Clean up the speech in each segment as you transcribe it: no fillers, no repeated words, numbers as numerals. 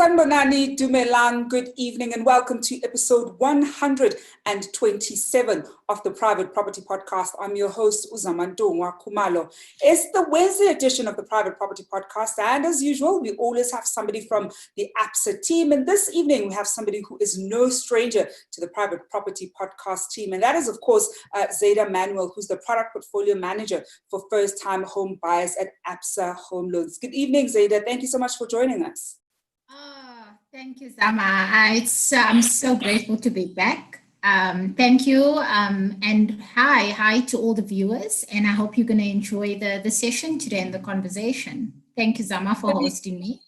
Sanbonani, Dumelang, good evening and welcome to episode 127 of the Private Property Podcast. I'm your host, Zama Kumalo. It's the Wednesday edition of the Private Property Podcast, and as usual, we always have somebody from the ABSA team, and this evening we have somebody who is no stranger to the Private Property Podcast team, and that is, of course, Zydah Manuel, who's the Product Portfolio Manager for first-time home buyers at ABSA Home Loans. Good evening, Zydah. Thank you so much for joining us. Thank you, Zama. I'm so grateful to be back. Thank you. And hi to all the viewers. And I hope you're going to enjoy the session today and the conversation. Thank you, Zama, for hosting me.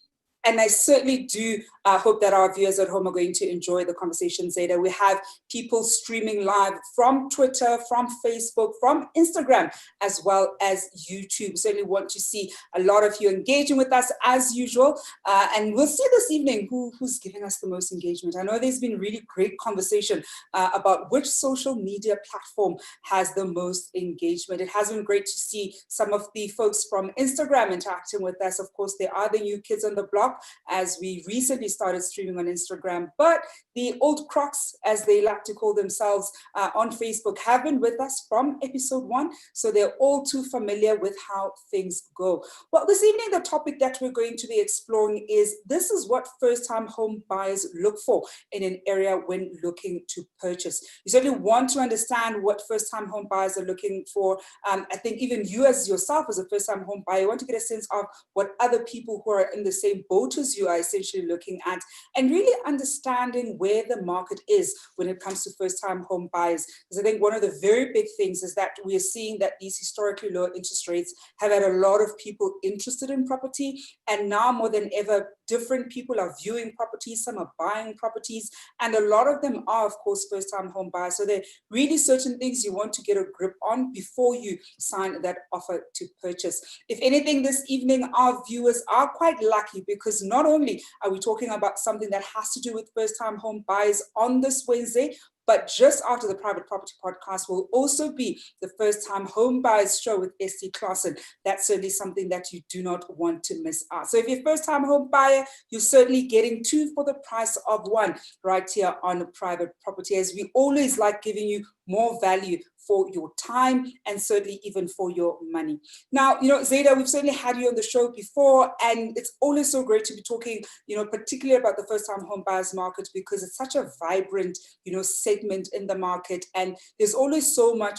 And I certainly do hope that our viewers at home are going to enjoy the conversation, Zydah. We have people streaming live from Twitter, from Facebook, from Instagram, as well as YouTube. Certainly want to see a lot of you engaging with us as usual. And we'll see this evening who's giving us the most engagement. I know there's been really great conversation about which social media platform has the most engagement. It has been great to see some of the folks from Instagram interacting with us. Of course, they are the new kids on the block, as we recently started streaming on Instagram, but the old crocs, as they like to call themselves on Facebook, have been with us from episode 1, so they're all too familiar with how things go. Well, this evening, the topic that we're going to be exploring is this is what first-time home buyers look for in an area when looking to purchase. You certainly want to understand what first-time home buyers are looking for. I think even you as yourself as a first-time home buyer, you want to get a sense of what other people who are in the same boat as you are essentially looking at, and really understanding where the market is when it comes to first-time home buyers. Because I think one of the very big things is that we are seeing that these historically low interest rates have had a lot of people interested in property, and now more than ever, different people are viewing properties, some are buying properties, and a lot of them are, of course, first-time home buyers. So there are really certain things you want to get a grip on before you sign that offer to purchase. If anything, this evening, our viewers are quite lucky because not only are we talking about something that has to do with first-time home buyers on this Wednesday, but just after the Private Property Podcast will also be the first-time home buyers show with ST Claassen. That's certainly something that you do not want to miss out. So if you're a first-time home buyer, you're certainly getting 2 for the price of 1 right here on Private Property, as we always like giving you more value for your time and certainly even for your money. Now, Zydah, we've certainly had you on the show before, and it's always so great to be talking, particularly about the first-time home buyers market, because it's such a vibrant, segment in the market, and there's always so much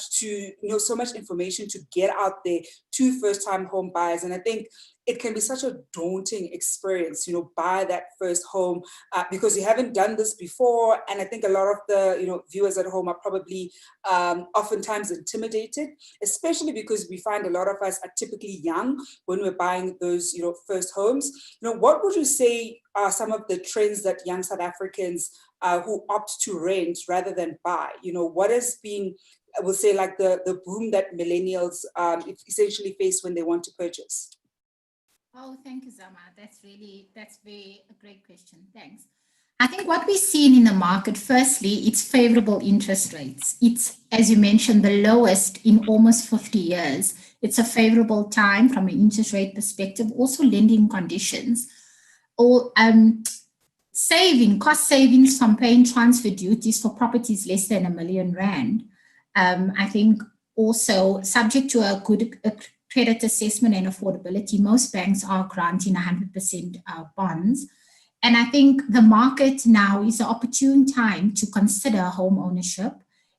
so much information to get out there to first-time home buyers. And I think it can be such a daunting experience, buy that first home because you haven't done this before. And I think a lot of the, viewers at home are probably oftentimes intimidated, especially because we find a lot of us are typically young when we're buying those, first homes. What would you say are some of the trends that young South Africans who opt to rent rather than buy? What has been, I would say, like the boom that millennials essentially face when they want to purchase? Oh, thank you, Zama. That's a great question. Thanks. I think what we're seeing in the market, firstly, it's favorable interest rates. It's, as you mentioned, the lowest in almost 50 years. It's a favorable time from an interest rate perspective, also lending conditions, or cost savings from paying transfer duties for properties less than R1 million. I think also subject to a good credit assessment and affordability, most banks are granting 100% bonds. And I think the market now is an opportune time to consider home ownership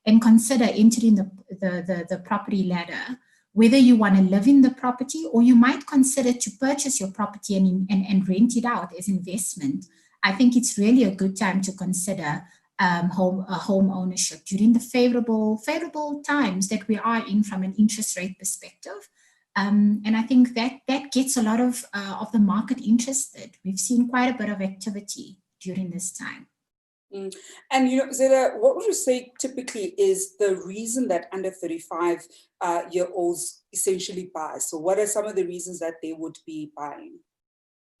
and consider entering the property ladder, whether you want to live in the property or you might consider to purchase your property and rent it out as investment. I think it's really a good time to consider home ownership during the favorable times that we are in from an interest rate perspective. And I think that gets a lot of the market interested. We've seen quite a bit of activity during this time. And, Zydah, what would you say typically is the reason that under 35-year-olds essentially buy? So what are some of the reasons that they would be buying?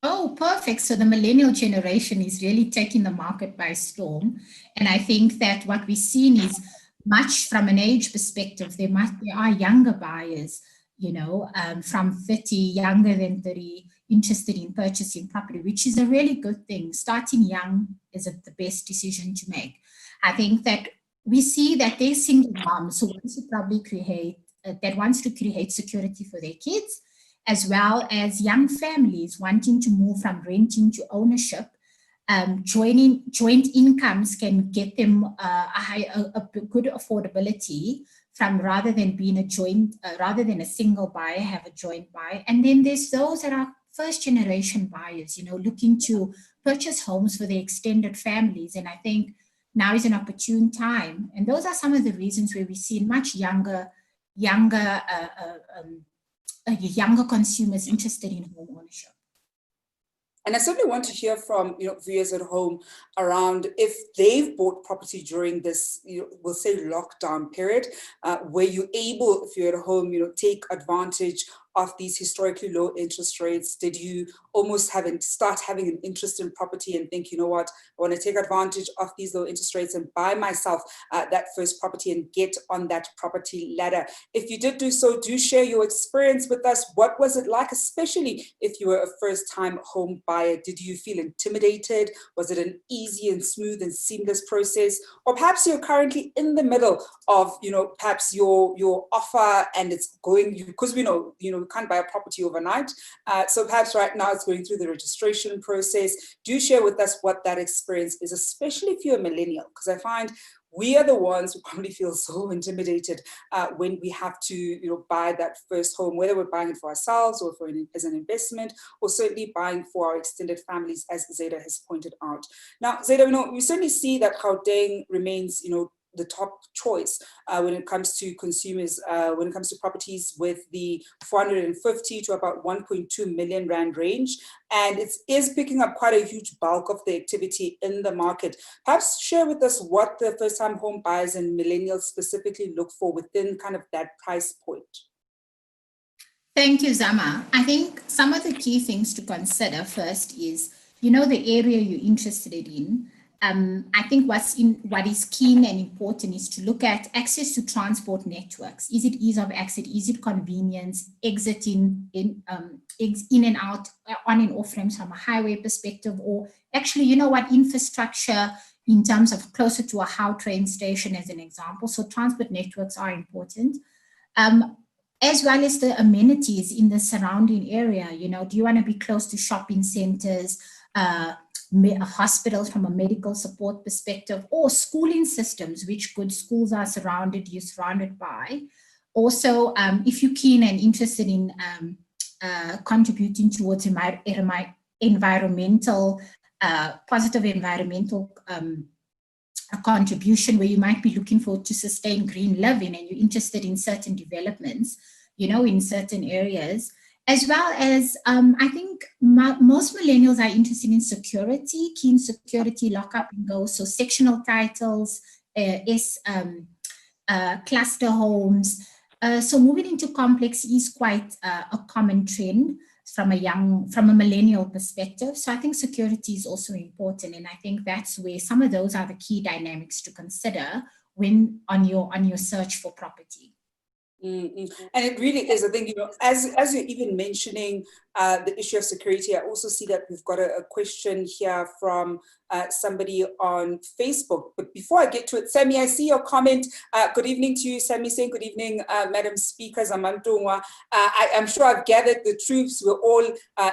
Oh, perfect. So the millennial generation is really taking the market by storm. And I think that what we've seen is much from an age perspective, there are younger buyers, from 30, younger than 30, interested in purchasing property, which is a really good thing. Starting young is the best decision to make. I think that we see that there's single moms who wants to probably create security for their kids, as well as young families wanting to move from renting to ownership. Joint incomes can get them a good affordability from rather than a single buyer, have a joint buy. And then there's those that are first generation buyers, looking to purchase homes for their extended families. And I think now is an opportune time. And those are some of the reasons where we see much younger consumers interested in home ownership. And I certainly want to hear from viewers at home around if they've bought property during this, we'll say lockdown period, were you able, if you're at home, take advantage of these historically low interest rates? Did you almost start having an interest in property and think, you know what, I want to take advantage of these low interest rates and buy myself that first property and get on that property ladder? If you did do so, do share your experience with us. What was it like, especially if you were a first-time home buyer? Did you feel intimidated? Was it an easy and smooth and seamless process? Or perhaps you're currently in the middle of, perhaps your offer and it's going, because we know, we can't buy a property overnight. So perhaps right now it's going through the registration process. Do share with us what that experience is, especially if you're a millennial, because I find we are the ones who probably feel so intimidated when we have to, buy that first home, whether we're buying it for ourselves or as an investment, or certainly buying for our extended families, as Zydah has pointed out. Now, Zydah, we certainly see that Gauteng remains, the top choice when it comes to consumers, when it comes to properties, with the 450 to about 1.2 million rand range. And it is picking up quite a huge bulk of the activity in the market. Perhaps share with us what the first-time home buyers and millennials specifically look for within kind of that price point. Thank you, Zama. I think some of the key things to consider first is, the area you're interested in. I think what is keen and important is to look at access to transport networks. Is it ease of exit? Is it convenience? Exiting in and out, on and off ramps from a highway perspective, or actually, infrastructure in terms of closer to a How train station, as an example. So transport networks are important, as well as the amenities in the surrounding area. Do you want to be close to shopping centers, hospitals from a medical support perspective, or schooling systems, which good schools are you're surrounded by. Also, if you're keen and interested in contributing towards environmental, positive environmental contribution, where you might be looking to sustain green living and you're interested in certain developments, in certain areas. As well as, I think most millennials are interested in security, keen security, lock up and go. So sectional titles, cluster homes. So moving into complex is quite a common trend from a millennial perspective. So I think security is also important. And I think that's where some of those are the key dynamics to consider when on your search for property. And it really is, I think, as you're even mentioning the issue of security, I also see that we've got a question here from somebody on Facebook. But before I get to it, Sammy, I see your comment. Good evening to you, Sammy, saying good evening, Madam Speaker Zamantungwa. I'm sure I've gathered the troops. We're all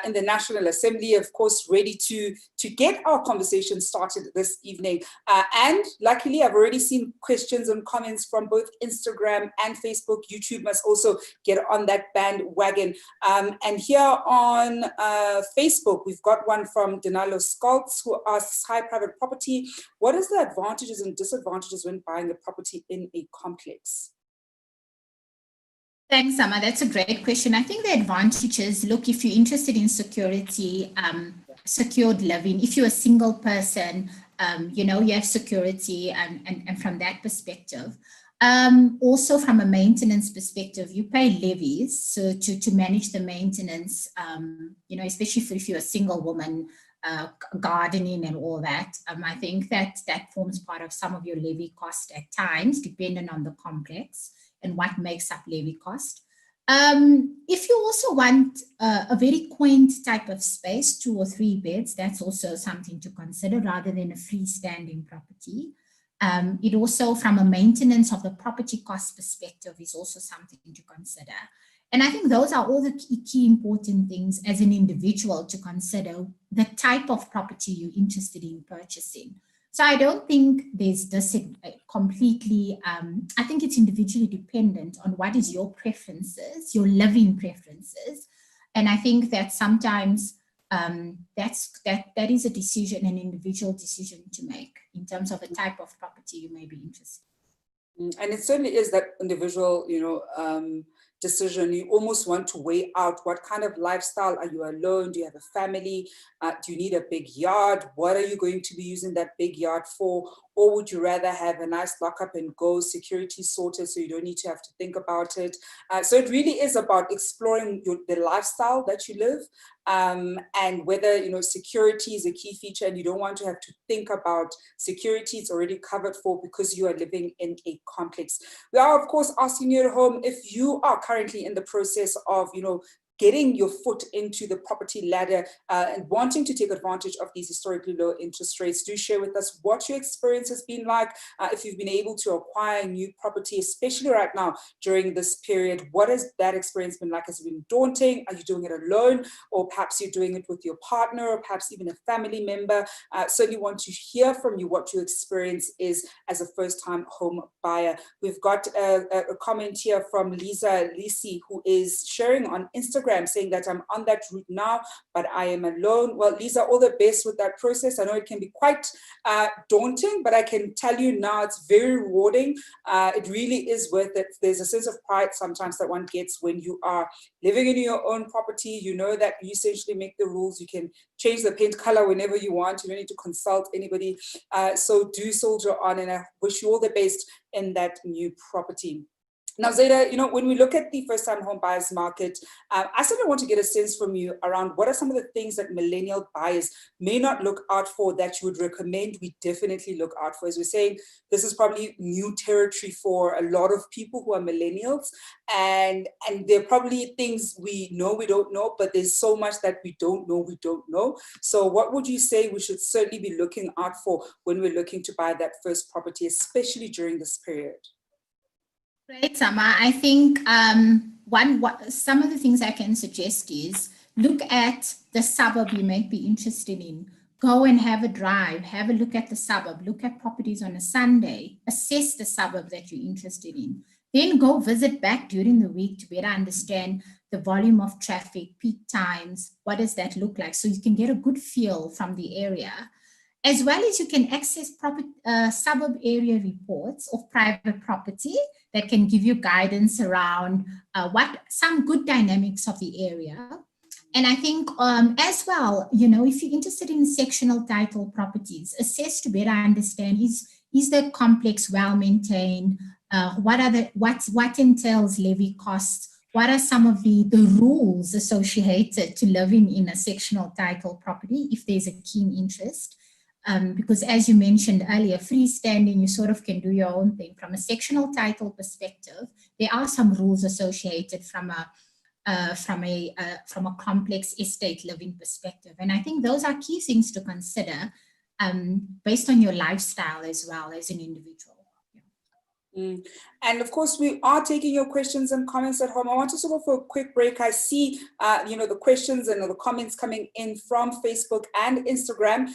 in the National Assembly, of course, ready to get our conversation started this evening. And luckily, I've already seen questions and comments from both Instagram and Facebook. YouTube must also get on that bandwagon. And here on Facebook, we've got one from Denalo Skults, who asks, hi, private property, what is the advantages and disadvantages when buying a property in a complex? Thanks, Zama. That's a great question. I think the advantages, look, if you're interested in security, secured living, if you're a single person, you have security and from that perspective. Also from a maintenance perspective, you pay levies so to manage the maintenance, especially if you're a single woman, gardening and all that. I think that forms part of some of your levy cost at times, depending on the complex and what makes up levy cost. If you also want a very quaint type of space, 2 or 3 beds, that's also something to consider rather than a freestanding property. It also, from a maintenance of the property cost perspective, is also something to consider. And I think those are all the key important things as an individual to consider the type of property you're interested in purchasing. So I don't think there's this completely, I think it's individually dependent on what is your preferences, your living preferences. And I think that sometimes that is a decision, an individual decision to make in terms of the type of property you may be interested in. And it certainly is that individual, decision. You almost want to weigh out what kind of lifestyle. Are you alone? Do you have a family? Do you need a big yard? What are you going to be using that big yard for? Or would you rather have a nice lock up and go, security sorted, so you don't need to have to think about it? So it really is about exploring the lifestyle that you live, and whether security is a key feature and you don't want to have to think about security. It's already covered for because you are living in a complex. We are, of course, asking you at home if you are currently in the process of getting your foot into the property ladder and wanting to take advantage of these historically low interest rates. Do share with us what your experience has been like, if you've been able to acquire new property, especially right now during this period. What has that experience been like? Has it been daunting? Are you doing it alone? Or perhaps you're doing it with your partner, or perhaps even a family member? Certainly want to hear from you what your experience is as a first-time home buyer. We've got a comment here from Lisa Lisi, who is sharing on Instagram saying that I'm on that route now, but I am alone. Well, Lisa, all the best with that process. I know it can be quite daunting, but I can tell you now it's very rewarding. It really is worth it. There's a sense of pride sometimes that one gets when you are living in your own property. You know that you essentially make the rules. You can change the paint color whenever you want. You don't need to consult anybody. So do soldier on, and I wish you all the best in that new property. Now, Zydah, when we look at the first-time home buyers market, I certainly want to get a sense from you around what are some of the things that millennial buyers may not look out for that you would recommend we definitely look out for. As we're saying, this is probably new territory for a lot of people who are millennials, and there are probably things we know we don't know, but there's so much that we don't know. So what would you say we should certainly be looking out for when we're looking to buy that first property, especially during this period? Great, Zama. I think some of the things I can suggest is look at the suburb you might be interested in. Go and have a drive, have a look at the suburb, look at properties on a Sunday, assess the suburb that you're interested in. Then go visit back during the week to better understand the volume of traffic, peak times, what does that look like? So you can get a good feel from the area, as well as you can access suburb area reports of private property that can give you guidance around some good dynamics of the area. And I think as well, if you're interested in sectional title properties, assess to better understand is the complex well maintained? What entails levy costs? What are some of the rules associated to living in a sectional title property if there's a keen interest? Because as you mentioned earlier, freestanding, you sort of can do your own thing. From a sectional title perspective, there are some rules associated from a complex estate living perspective. And I think those are key things to consider based on your lifestyle as well as an individual. And of course, we are taking your questions and comments at home. I want to sort of for a quick break. I see, the questions and the comments coming in from Facebook and Instagram.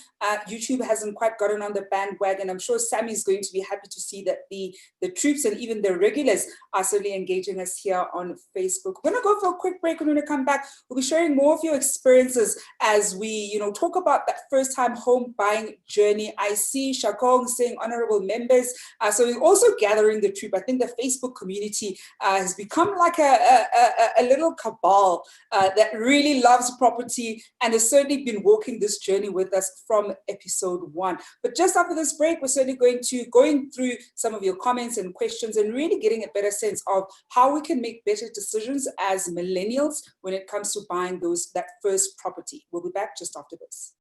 YouTube hasn't quite gotten on the bandwagon. I'm sure Sammy is going to be happy to see that the troops and even the regulars are certainly engaging us here on Facebook. We're going to go for a quick break. And when we come back, we'll be sharing more of your experiences as we, talk about that first-time home buying journey. I see Shakong saying honorable members. So we're also gathering the troop. I think the Facebook community has become like a little cabal that really loves property and has certainly been walking this journey with us from episode 1. But just after this break, we're certainly going through some of your comments and questions and really getting a better sense of how we can make better decisions as millennials when it comes to buying that first property. We'll be back just after this.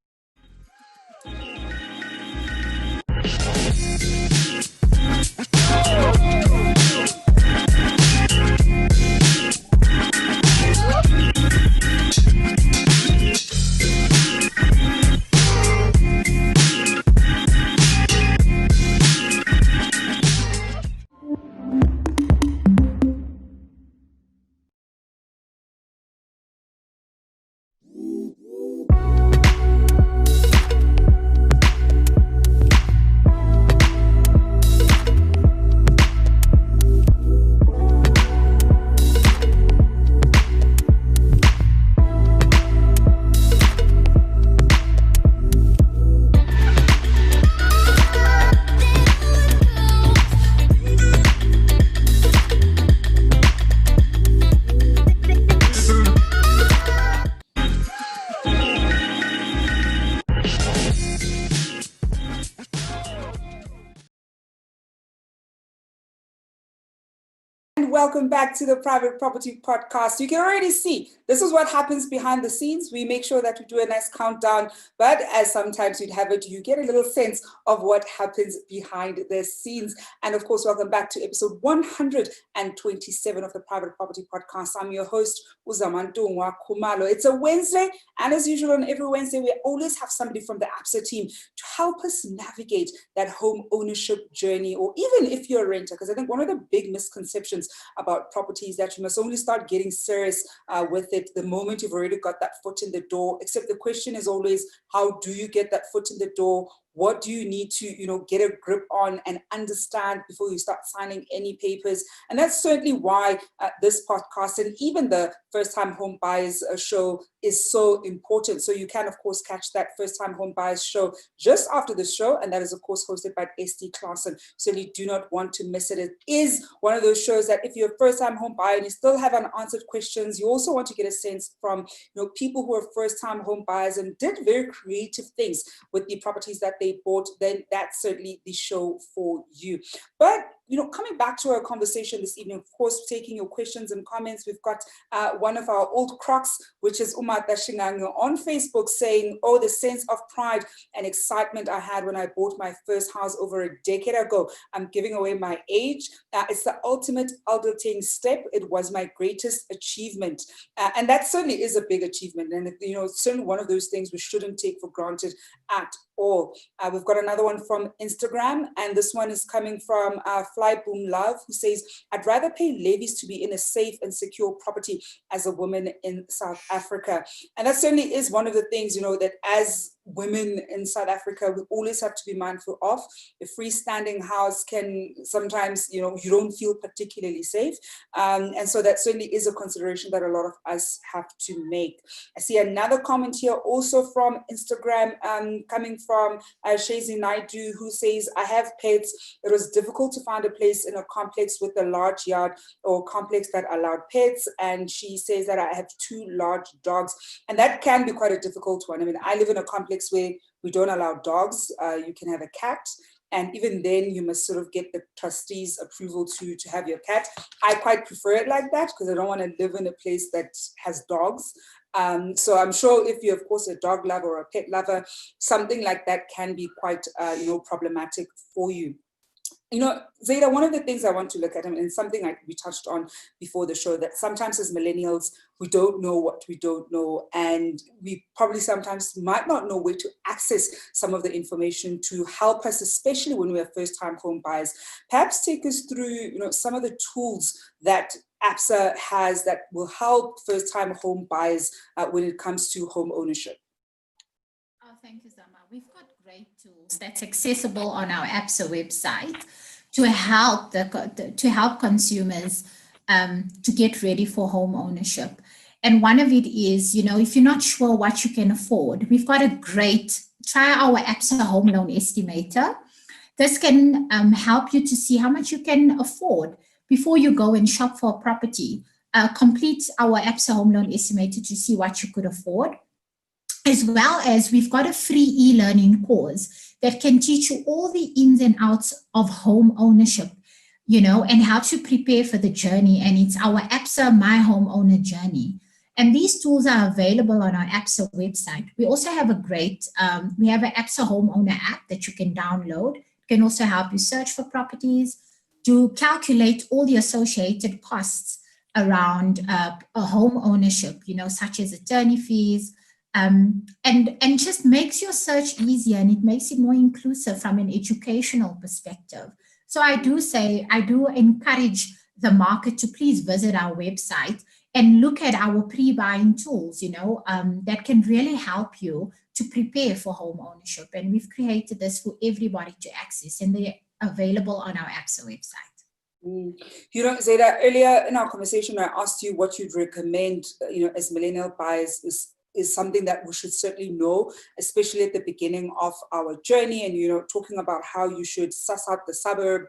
Welcome back to the Private Property Podcast. You can already see this is what happens behind the scenes. We make sure that we do a nice countdown, but as sometimes you'd have it, you get a little sense of what happens behind the scenes. And of course, welcome back to episode 127 of the Private Property Podcast. I'm your host, Zama. It's a Wednesday, and as usual on every Wednesday, we always have somebody from the ABSA team to help us navigate that home ownership journey, or even if you're a renter, because I think one of the big misconceptions about property is that you must only start getting serious with it the moment you've already got that foot in the door. Except the question is always, how do you get that foot in the door? What do you need to, get a grip on and understand before you start signing any papers? And that's certainly why this podcast and even the First Time Home Buyers show is so important. So you can, of course, catch that First Time Home Buyers show just after the show. And that is, of course, hosted by ST Claassen. So you do not want to miss it. It is one of those shows that if you're a first-time home buyer and you still have unanswered questions, you also want to get a sense from people who are first-time home buyers and did very creative things with the properties that they bought, then that's certainly the show for you. But coming back to our conversation this evening, of course, taking your questions and comments, we've got one of our old crocs, which is Umata Shingango on Facebook saying, oh, the sense of pride and excitement I had when I bought my first house over a decade ago. I'm giving away my age. It's the ultimate adulting step. It was my greatest achievement. And that certainly is a big achievement. And, it's certainly one of those things we shouldn't take for granted at all. We've got another one from Instagram, and this one is coming from Fly Boom Love, who says, I'd rather pay levies to be in a safe and secure property as a woman in South Africa. And that certainly is one of the things, that as women in South Africa, we always have to be mindful of. A freestanding house can sometimes, you don't feel particularly safe. And so that certainly is a consideration that a lot of us have to make. I see another comment here also from Instagram coming from Shazi Naidu, who says, I have pets. It was difficult to find a place in a complex with a large yard or complex that allowed pets. And she says that I have 2 large dogs. And that can be quite a difficult one. I mean, I live in a complex where we don't allow dogs. You can have a cat. And even then, you must sort of get the trustees' approval to have your cat. I quite prefer it like that because I don't want to live in a place that has dogs. So I'm sure if you're, of course, a dog lover or a pet lover, something like that can be quite, problematic for you. Zydah, one of the things I want to look at, and something like we touched on before the show, that sometimes as millennials, we don't know what we don't know. And we probably sometimes might not know where to access some of the information to help us, especially when we're first-time home buyers. Perhaps take us through, some of the tools that ABSA has that will help first-time home buyers when it comes to home ownership. Oh, thank you, Zama. We've got great tools that's accessible on our ABSA website to help consumers to get ready for home ownership. And one of it is, if you're not sure what you can afford, we've got try our ABSA home loan estimator. This can help you to see how much you can afford before you go and shop for a property. Complete our ABSA home loan estimator to see what you could afford. As well as we've got a free e-learning course that can teach you all the ins and outs of home ownership, and how to prepare for the journey. And it's our ABSA My Homeowner Journey. And these tools are available on our ABSA website. We also have we have an ABSA Homeowner app that you can download. It can also help you search for properties, to calculate all the associated costs around a home ownership, such as attorney fees, and just makes your search easier, and it makes it more inclusive from an educational perspective. So I do encourage the market to please visit our website and look at our pre-buying tools, that can really help you to prepare for home ownership. And we've created this for everybody to access, and they're available on our ABSA website. Zydah, earlier in our conversation, I asked you what you'd recommend, as millennial buyers is something that we should certainly know, especially at the beginning of our journey, and talking about how you should suss out the suburb,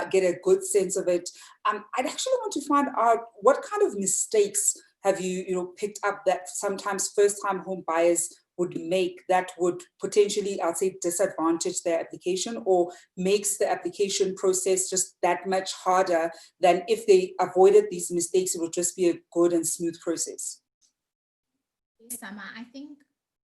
get a good sense of it. I'd actually want to find out what kind of mistakes have you picked up that sometimes first-time home buyers would make that would potentially, I'll say, disadvantage their application, or makes the application process just that much harder than if they avoided these mistakes? It would just be a good and smooth process. Yes, Zama, I think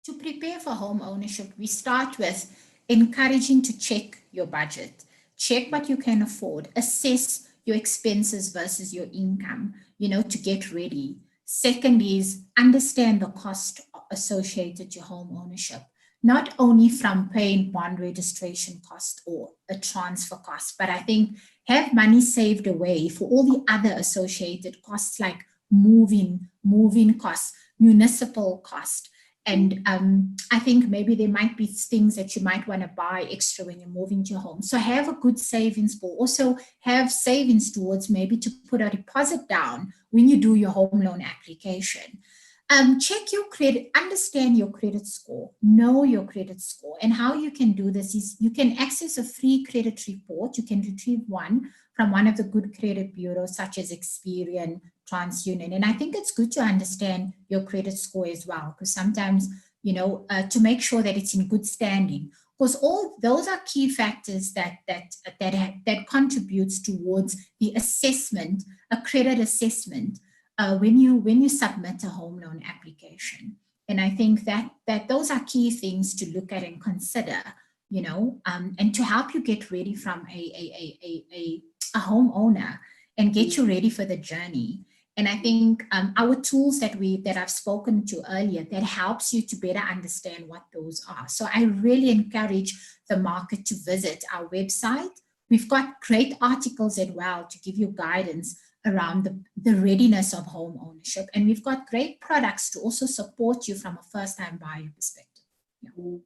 to prepare for home ownership, we start with encouraging to check your budget, check what you can afford, assess your expenses versus your income, to get ready. Second is understand the cost associated to home ownership, not only from paying bond registration cost or a transfer cost, but I think have money saved away for all the other associated costs like moving costs, municipal cost. And I think maybe there might be things that you might want to buy extra when you're moving to your home. So have a good savings pool. Also have savings towards maybe to put a deposit down when you do your home loan application. Check your credit, understand your credit score, know your credit score. And how you can do this is you can access a free credit report. You can retrieve one from one of the good credit bureaus such as Experian, TransUnion. And I think it's good to understand your credit score as well, because sometimes, to make sure that it's in good standing, because all those are key factors that contributes towards the assessment, a credit assessment, when you submit a home loan application. And I think that those are key things to look at and consider, and to help you get ready from a homeowner and get you ready for the journey. And I think our tools that I've spoken to earlier, that helps you to better understand what those are. So I really encourage the market to visit our website. We've got great articles as well to give you guidance around the readiness of home ownership. And we've got great products to also support you from a first-time buyer perspective. Yeah.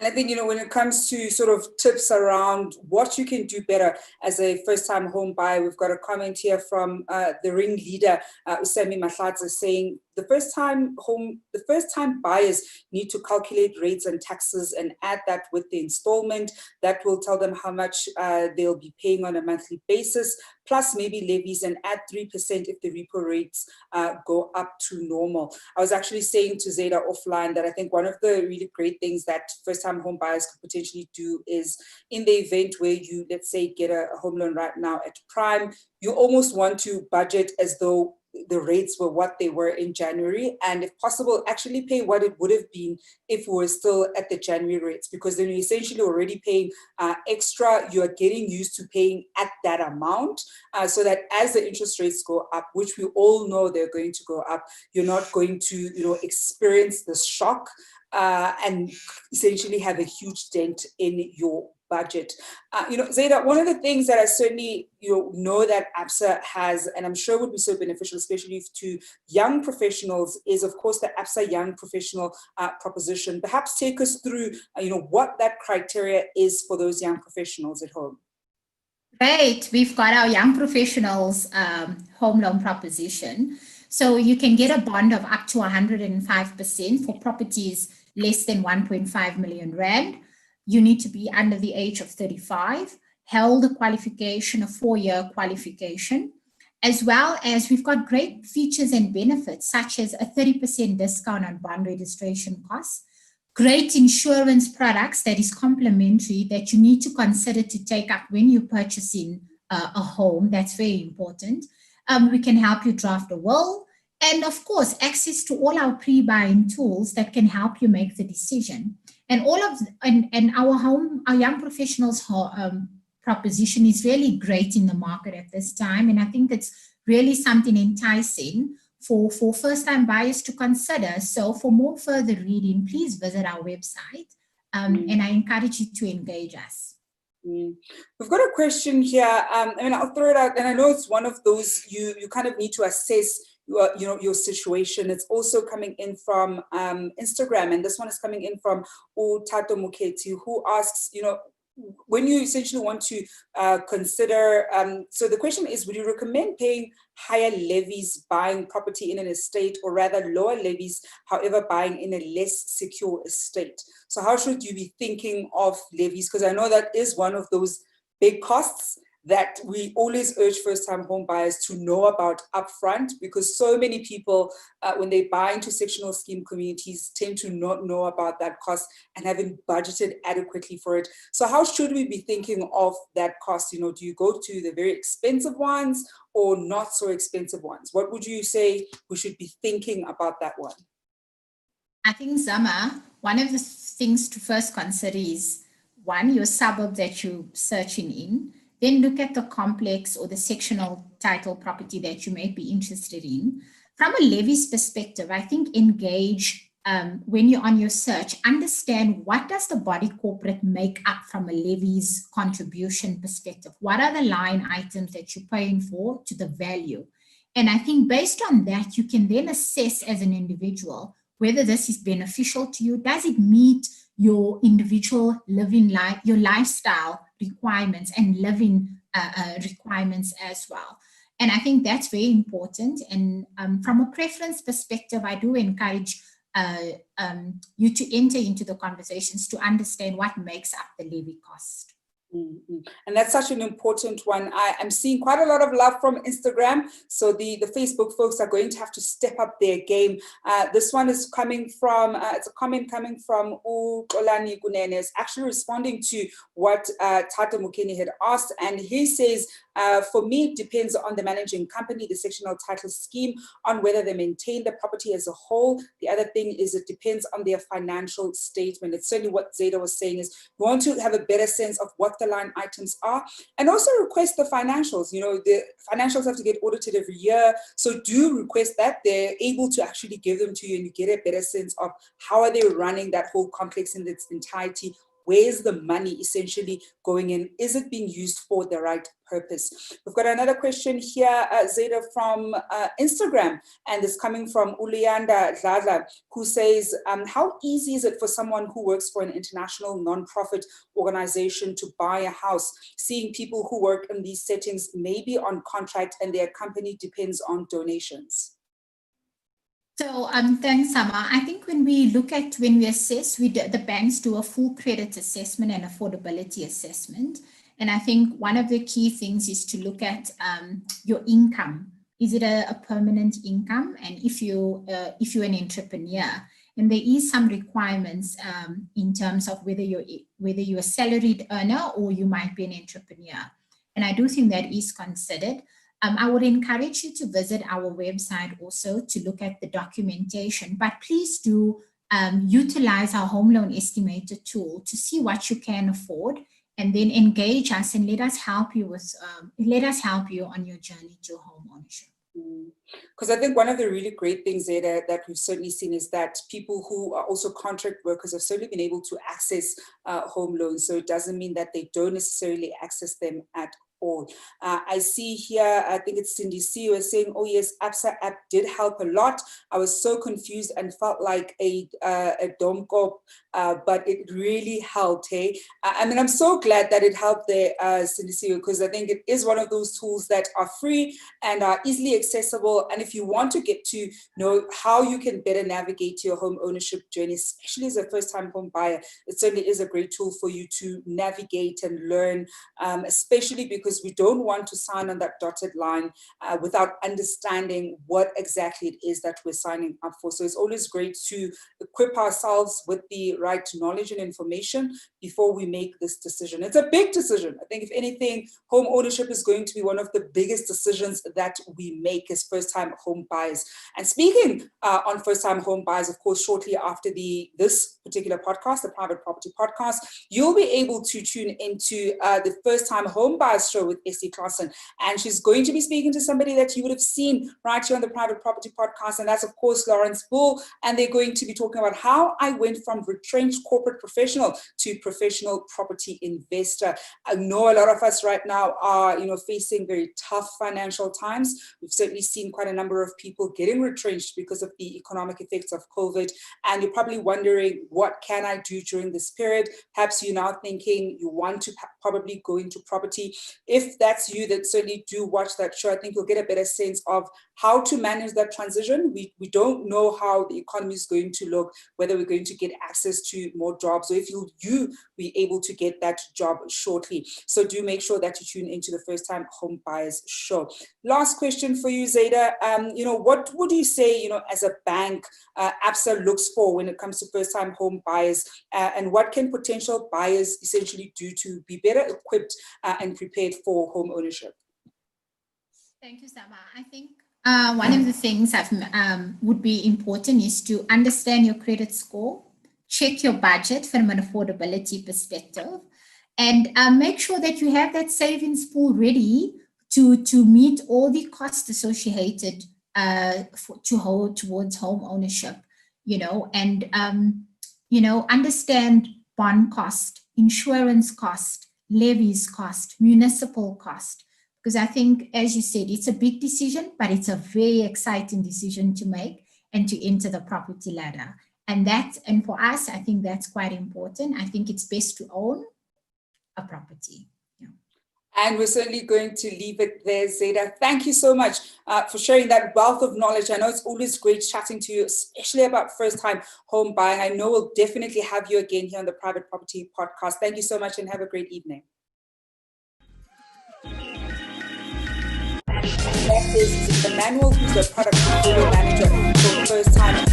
And I think, when it comes to sort of tips around what you can do better as a first-time home buyer, we've got a comment here from the ringleader, Usami Mahlatsa, saying the first-time buyers need to calculate rates and taxes and add that with the installment. That will tell them how much they'll be paying on a monthly basis, plus maybe levies, and add 3% if the repo rates go up to normal. I was actually saying to Zydah offline that I think one of the really great things that first-time home buyers could potentially do is, in the event where you, let's say, get a home loan right now at prime, you almost want to budget as though the rates were what they were in January, and if possible, actually pay what it would have been if we were still at the January rates, because then you're essentially already paying extra. You are getting used to paying at that amount, so that as the interest rates go up, which we all know they're going to go up, you're not going to, experience the shock and essentially have a huge dent in your budget. Zydah, one of the things that I certainly know that ABSA has, and I'm sure would be so beneficial, especially to young professionals, is of course the ABSA Young Professional proposition. Perhaps take us through, what that criteria is for those young professionals at home. Great, we've got our young professionals home loan proposition. So you can get a bond of up to 105% for properties less than 1.5 million rand. You need to be under the age of 35, held a qualification, a 4-year qualification, as well as we've got great features and benefits, such as a 30% discount on bond registration costs, great insurance products that is complimentary that you need to consider to take up when you're purchasing a home. That's very important. We can help you draft a will, and of course, access to all our pre-buying tools that can help you make the decision. And our young professionals proposition is really great in the market at this time. And I think it's really something enticing for first-time buyers to consider. So for more further reading, please visit our website. And I encourage you to engage us. We've got a question here. I'll throw it out, and I know it's one of those you kind of need to assess your situation. It's also coming in from Instagram, and this one is coming in from Tato Muketi, who asks, when you essentially want to consider, so the question is, would you recommend paying higher levies buying property in an estate, or rather lower levies, however, buying in a less secure estate? So how should you be thinking of levies? Because I know that is one of those big costs that we always urge first-time home buyers to know about upfront, because so many people, when they buy into sectional scheme communities, tend to not know about that cost and haven't budgeted adequately for it. So how should we be thinking of that cost? Do you go to the very expensive ones or not so expensive ones? What would you say we should be thinking about that one? I think, Zama, one of the things to first consider is, one, your suburb that you're searching in. Then look at the complex or the sectional title property that you may be interested in. From a levies perspective, I think engage when you're on your search, understand what does the body corporate make up from a levies contribution perspective? What are the line items that you're paying for to the value? And I think based on that, you can then assess as an individual whether this is beneficial to you. Does it meet your individual living life, your lifestyle requirements and living requirements as well? And I think that's very important. And from a preference perspective, I do encourage you to enter into the conversations to understand what makes up the levy cost. Mm-hmm. And that's such an important one. I'm seeing quite a lot of love from Instagram. So the Facebook folks are going to have to step up their game. This one is coming from, it's a comment coming from Olani Gunene, is actually responding to what Tata Mukeni had asked. And he says, for me, it depends on the managing company, the sectional title scheme, on whether they maintain the property as a whole. The other thing is it depends on their financial statement. It's certainly what Zydah was saying, is we want to have a better sense of what the line items are, and also request the financials. The financials have to get audited every year, so do request that. They're able to actually give them to you, and you get a better sense of how are they running that whole complex in its entirety. Where's the money essentially going in? Is it being used for the right purpose? We've got another question here, Zydah, from Instagram, and it's coming from Ulianda Zydah, who says, how easy is it for someone who works for an international non-profit organization to buy a house, seeing people who work in these settings may be on contract and their company depends on donations? So thanks, Zama. I think when we assess, the banks do a full credit assessment and affordability assessment. And I think one of the key things is to look at your income. Is it a permanent income? And if you're an entrepreneur, and there is some requirements in terms of whether you're a salaried earner or you might be an entrepreneur. And I do think that is considered. I would encourage you to visit our website also to look at the documentation, but please do utilize our home loan estimator tool to see what you can afford, and then engage us and let us help you on your journey to home ownership. Because I think one of the really great things there that we've certainly seen is that people who are also contract workers have certainly been able to access home loans. So it doesn't mean that they don't necessarily access them at all. I see here, I think it's Cindy C who is saying, oh yes, ABSA app did help a lot. I was so confused and felt like a domkop, but it really helped, hey? I mean, I'm so glad that it helped there, Cindy C, because I think it is one of those tools that are free and are easily accessible. And if you want to get to know how you can better navigate your home ownership journey, especially as a first-time home buyer, it certainly is a great tool for you to navigate and learn, especially because we don't want to sign on that dotted line without understanding what exactly it is that we're signing up for. So it's always great to equip ourselves with the right knowledge and information before we make this decision. It's a big decision. I think if anything, home ownership is going to be one of the biggest decisions that we make as first-time home buyers. And speaking on first-time home buyers, of course, shortly after this particular podcast, the Private Property Podcast, you'll be able to tune into the first-time home buyers show with Essie Claassen. And she's going to be speaking to somebody that you would have seen right here on the Private Property Podcast, and that's, of course, Lawrence Bull. And they're going to be talking about how I went from retrenched corporate professional to professional property investor. I know a lot of us right now are, facing very tough financial times. We've certainly seen quite a number of people getting retrenched because of the economic effects of COVID. And you're probably wondering, what can I do during this period? Perhaps you're now thinking you want to probably go into property. If that's you, then certainly do watch that show. I think you'll get a better sense of how to manage that transition. We don't know how the economy is going to look, whether we're going to get access to more jobs, or if you be able to get that job shortly. So do make sure that you tune into the First Time Home Buyers show. Last question for you, Zydah. What would you say, as a bank, ABSA looks for when it comes to first-time home buyers, and what can potential buyers essentially do to be better equipped and prepared for home ownership? Thank you, Zama. I think one of the things that would be important is to understand your credit score, check your budget from an affordability perspective, and make sure that you have that savings pool ready to meet all the costs associated towards home ownership, and understand bond cost, insurance cost, levies cost, municipal cost. Because I think, as you said, it's a big decision, but it's a very exciting decision to make and to enter the property ladder. And for us, I think that's quite important. I think it's best to own a property. And we're certainly going to leave it there, Zydah. Thank you so much for sharing that wealth of knowledge. I know it's always great chatting to you, especially about first-time home buying. I know we'll definitely have you again here on the Private Property Podcast. Thank you so much and have a great evening. That is Manuel, who's the product portfolio manager for First Time.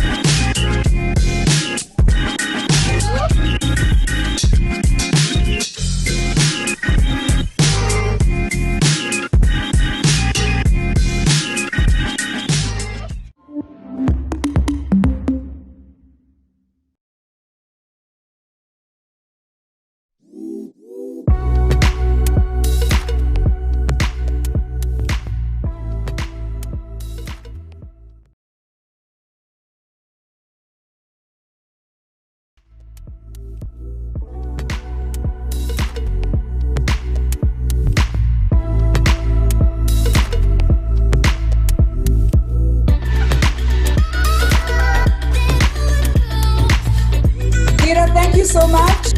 Thank you so much.